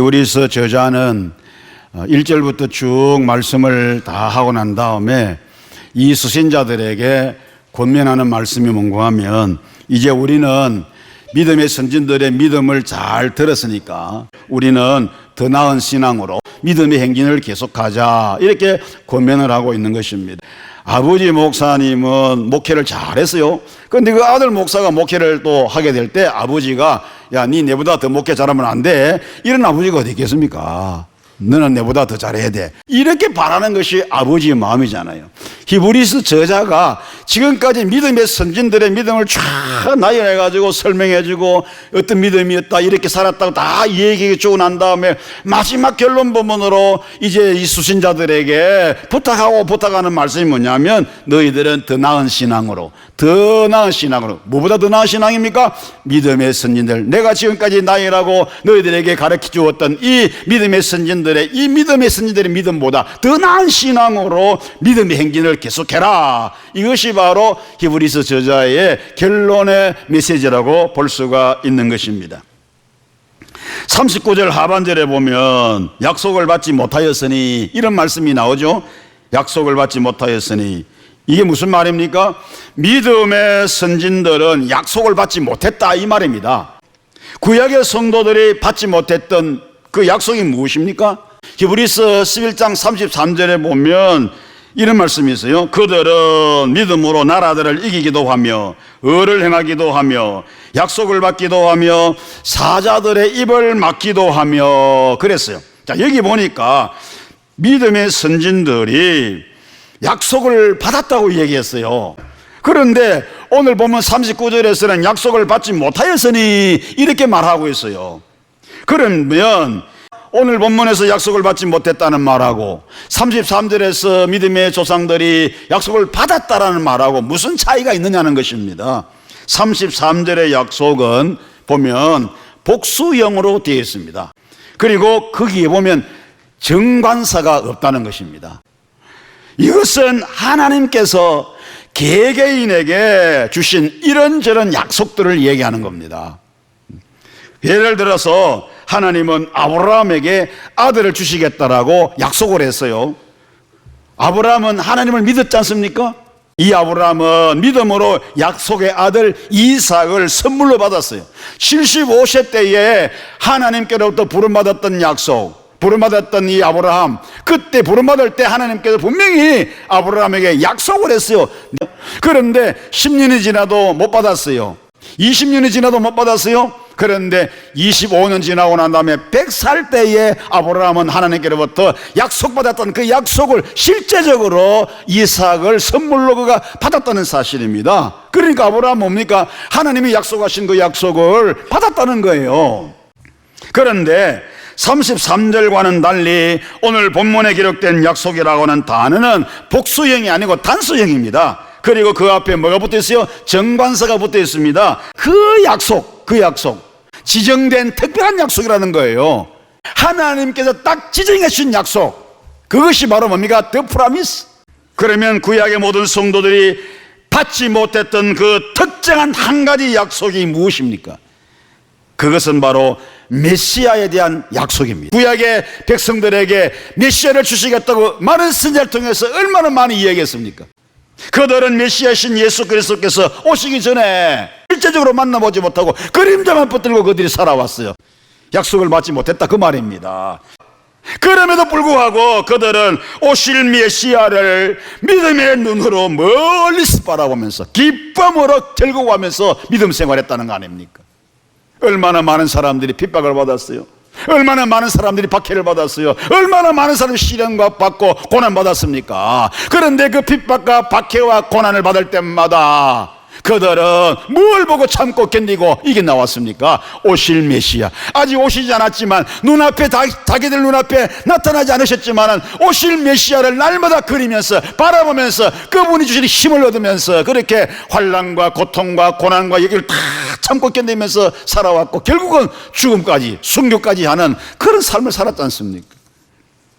히브리서 저자는 1절부터 쭉 말씀을 다 하고 난 다음에 이 수신자들에게 권면하는 말씀이 뭔가 하면, 이제 우리는 믿음의 선진들의 믿음을 잘 들었으니까 우리는 더 나은 신앙으로 믿음의 행진을 계속하자, 이렇게 권면을 하고 있는 것입니다. 아버지 목사님은 목회를 잘했어요. 그런데 그 아들 목사가 목회를 또 하게 될 때 아버지가, 야, 니 내보다 더 목회 잘하면 안 돼, 이런 아버지가 어디 있겠습니까? 너는 내보다 더 잘해야 돼, 이렇게 바라는 것이 아버지의 마음이잖아요. 히브리서 저자가 지금까지 믿음의 선진들의 믿음을 쫙 나열해가지고 설명해주고 어떤 믿음이었다, 이렇게 살았다고 다 얘기해주고 난 다음에 마지막 결론 부분으로 이제 이 수신자들에게 부탁하는 말씀이 뭐냐면, 너희들은 더 나은 신앙으로, 더 나은 신앙으로. 뭐보다 더 나은 신앙입니까? 믿음의 선진들, 내가 지금까지 나열하고 너희들에게 가르쳐 주었던 이 믿음의 선진들의, 이 믿음의 선진들의 믿음보다 더 나은 신앙으로 믿음의 행진을 계속해라. 이것이 바로 히브리서 저자의 결론의 메시지라고 볼 수가 있는 것입니다. 39절 하반절에 보면 약속을 받지 못하였으니, 이런 말씀이 나오죠. 약속을 받지 못하였으니, 이게 무슨 말입니까? 믿음의 선진들은 약속을 받지 못했다, 이 말입니다. 구약의 성도들이 받지 못했던 그 약속이 무엇입니까? 히브리서 11장 33절에 보면 이런 말씀이 있어요. 그들은 믿음으로 나라들을 이기기도 하며 의를 행하기도 하며 약속을 받기도 하며 사자들의 입을 막기도 하며 그랬어요. 자, 여기 보니까 믿음의 선진들이 약속을 받았다고 얘기했어요. 그런데 오늘 보면 39절에서는 약속을 받지 못하였으니 이렇게 말하고 있어요. 그러면 오늘 본문에서 약속을 받지 못했다는 말하고 33절에서 믿음의 조상들이 약속을 받았다라는 말하고 무슨 차이가 있느냐는 것입니다. 33절의 약속은 보면 복수형으로 되어 있습니다. 그리고 거기에 보면 정관사가 없다는 것입니다. 이것은 하나님께서 개개인에게 주신 이런저런 약속들을 얘기하는 겁니다. 예를 들어서 하나님은 아브라함에게 아들을 주시겠다라고 약속을 했어요. 아브라함은 하나님을 믿었지 않습니까? 이 아브라함은 믿음으로 약속의 아들 이삭을 선물로 받았어요. 75세 때에 하나님께로부터 부름받았던 약속, 부름받았던 이 아브라함, 그때 부름받을 때 하나님께서 분명히 아브라함에게 약속을 했어요. 그런데 10년이 지나도 못 받았어요. 20년이 지나도 못 받았어요. 그런데 25년 지나고 난 다음에 100살 때에 아브라함은 하나님께로부터 약속받았던 그 약속을 실제적으로 이삭을 선물로 그가 받았다는 사실입니다. 그러니까 아브라함은 뭡니까? 하나님이 약속하신 그 약속을 받았다는 거예요. 그런데 33절과는 달리 오늘 본문에 기록된 약속이라고 하는 단어는 복수형이 아니고 단수형입니다. 그리고 그 앞에 뭐가 붙어 있어요? 정관사가 붙어 있습니다. 그 약속 지정된 특별한 약속이라는 거예요. 하나님께서 딱 지정해 주신 약속, 그것이 바로 뭡니까? The promise. 그러면 구약의 모든 성도들이 받지 못했던 그 특정한 한 가지 약속이 무엇입니까? 그것은 바로 메시아에 대한 약속입니다. 구약의 백성들에게 메시아를 주시겠다고 많은 선지자를 통해서 얼마나 많이 이야기했습니까? 그들은 메시아신 예수 그리스도께서 오시기 전에 실제적으로 만나보지 못하고 그림자만 붙들고 그들이 살아왔어요. 약속을 받지 못했다, 그 말입니다. 그럼에도 불구하고 그들은 오실 메시아를 믿음의 눈으로 멀리서 바라보면서 기쁨으로 결국하면서 믿음 생활했다는 거 아닙니까? 얼마나 많은 사람들이 핍박을 받았어요. 얼마나 많은 사람들이 박해를 받았어요. 얼마나 많은 사람이 시련과 받고 고난 받았습니까? 그런데 그 핍박과 박해와 고난을 받을 때마다 그들은 뭘 보고 참고 견디고 이게 나왔습니까? 오실 메시아, 아직 오시지 않았지만 눈앞에 자기들 눈앞에 나타나지 않으셨지만 오실 메시아를 날마다 그리면서 바라보면서 그분이 주시는 힘을 얻으면서 그렇게 환난과 고통과 고난과 여기를 다 참고 견디면서 살아왔고 결국은 죽음까지 순교까지 하는 그런 삶을 살았지 않습니까?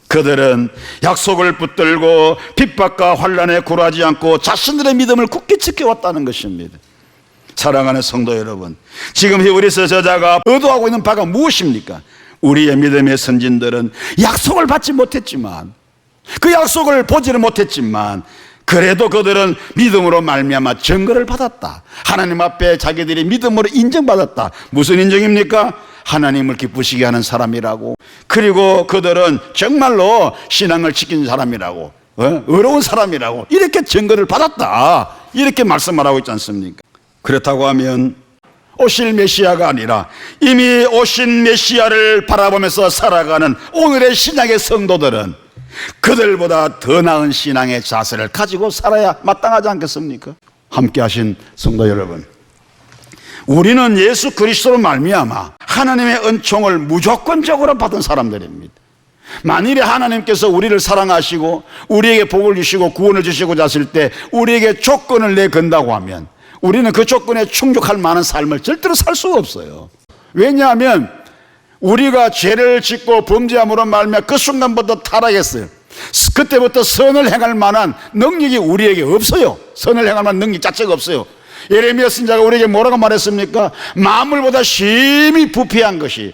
그들은 약속을 붙들고 핍박과 환난에 굴하지 않고 자신들의 믿음을 굳게 지켜왔다는 것입니다. 사랑하는 성도 여러분, 지금 히브리서 저자가 의도하고 있는 바가 무엇입니까? 우리의 믿음의 선진들은 약속을 받지 못했지만, 그 약속을 보지는 못했지만 그래도 그들은 믿음으로 말미암아 증거를 받았다. 하나님 앞에 자기들이 믿음으로 인정받았다. 무슨 인정입니까? 하나님을 기쁘시게 하는 사람이라고. 그리고 그들은 정말로 신앙을 지킨 사람이라고, 의로운 사람이라고, 이렇게 증거를 받았다. 이렇게 말씀을 하고 있지 않습니까? 그렇다고 하면 오실 메시아가 아니라 이미 오신 메시아를 바라보면서 살아가는 오늘의 신약의 성도들은 그들보다 더 나은 신앙의 자세를 가지고 살아야 마땅하지 않겠습니까? 함께 하신 성도 여러분, 우리는 예수 그리스도로 말미암아 하나님의 은총을 무조건적으로 받은 사람들입니다. 만일에 하나님께서 우리를 사랑하시고 우리에게 복을 주시고 구원을 주시고자 하실 때 우리에게 조건을 내건다고 하면 우리는 그 조건에 충족할 만한 삶을 절대로 살 수가 없어요. 왜냐하면 우리가 죄를 짓고 범죄함으로 말미암아 그 순간부터 타락했어요. 그때부터 선을 행할 만한 능력이 우리에게 없어요. 선을 행할 만한 능력 자체가 없어요. 예레미야 선지자가 우리에게 뭐라고 말했습니까? 만물보다 심히 부패한 것이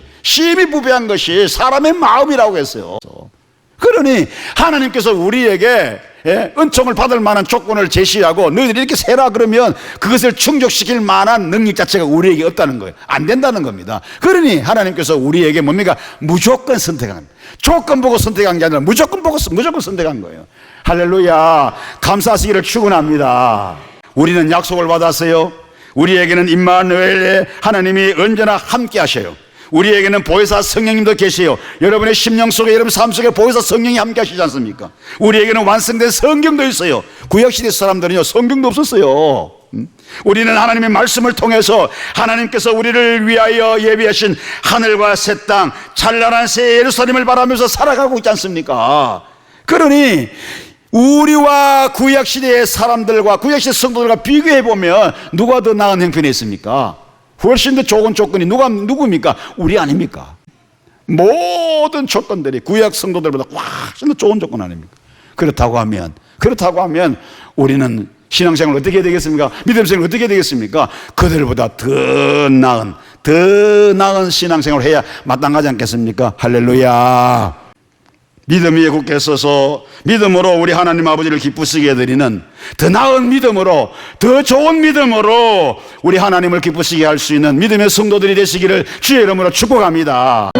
사람의 마음이라고 했어요. 그러니 하나님께서 우리에게 은총을 받을 만한 조건을 제시하고 너희들이 이렇게 세라 그러면 그것을 충족시킬 만한 능력 자체가 우리에게 없다는 거예요. 안 된다는 겁니다. 그러니 하나님께서 우리에게 뭡니까? 무조건 선택한, 조건 보고 선택한 게 아니라 무조건 보고 무조건 선택한 거예요. 할렐루야, 감사하시기를 축원합니다. 우리는 약속을 받았어요. 우리에게는 임마누엘의 하나님이 언제나 함께 하셔요. 우리에게는 보혜사 성령님도 계세요. 여러분의 심령 속에, 여러분 삶 속에 보혜사 성령이 함께 하시지 않습니까? 우리에게는 완성된 성경도 있어요. 구약시대 사람들은요, 성경도 없었어요. 우리는 하나님의 말씀을 통해서 하나님께서 우리를 위하여 예비하신 하늘과 새 땅, 찬란한 새 예루살렘을 바라면서 살아가고 있지 않습니까? 그러니 우리와 구약시대의 사람들과 구약시대 성도들과 비교해보면 누가 더 나은 형편에 있습니까? 훨씬 더 좋은 조건이 누굽니까? 우리 아닙니까? 모든 조건들이 구약 성도들보다 훨씬 더 좋은 조건 아닙니까? 그렇다고 하면 우리는 신앙생활을 어떻게 해야 되겠습니까? 믿음생활을 어떻게 해야 되겠습니까? 그들보다 더 나은 신앙생활을 해야 마땅하지 않겠습니까? 할렐루야. 믿음 위에 굳게 서서 믿음으로 우리 하나님 아버지를 기쁘시게 해드리는 더 나은 믿음으로, 더 좋은 믿음으로 우리 하나님을 기쁘시게 할 수 있는 믿음의 성도들이 되시기를 주의 이름으로 축복합니다.